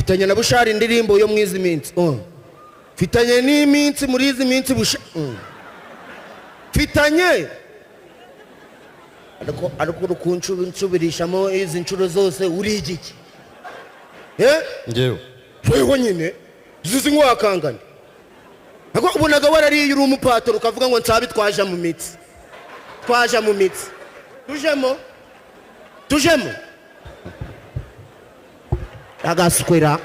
Fitanye na Bushari indirimbo yo mwizi minsi. Fitanye n'iminsi muri izi minsi Fitanye. Ariko rukunsubirishamo izi ncuro zose uri igiki? Ngewe. Wewe nyine. Zuzi ngwakangana. Ako ubonaga warariye uri umupatoro ukavuga ngo nsabi twaje mu mitsi. Twaje mu mitsi. Tujemo. Agaswera.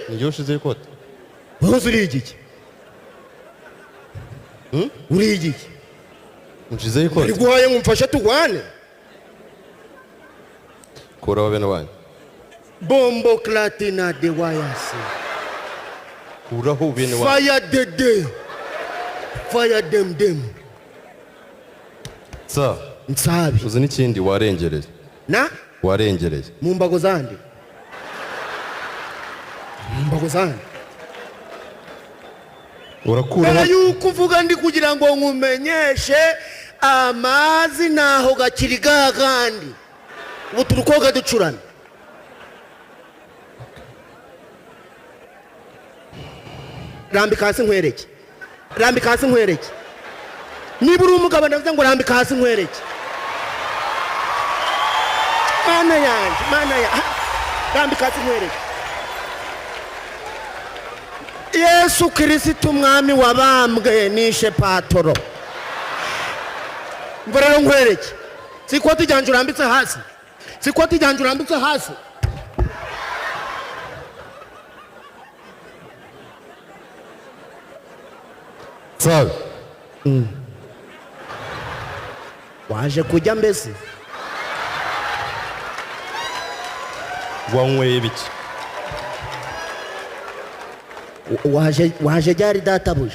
Njye ushize ikote. Wowe uri igiki? Uri igiki? Ushize ikote. Riguhaye ngumfasha tugwane. Kuraho bene wanyu. Bombo klatina de wayasi. Kuraho bene wanyu. Fire dede. Fire dem. Sa. Nsabi. Uzi n'ikindi warengereye. Na? Warengereye. Mu mbago zandi. Urakura yuko uvuga ndi kugira ngo nkumenyeshe amazi naho gakiri gagandi. Ubu turukoga ducurana. Rambika hasi nkwereke. Niba uri umugabo ndavuze ngo rambika hasi nkwereke. Mana yanjye. Rambika hasi nkwereke. Yesu Kristo umwami wabambwe nishe patoro. Mbona nkwereke. Sikoti ijyanje urambitse hasi. Sawa. Waje kujya mbese? Wanyweye biki? Waje ryari databuja?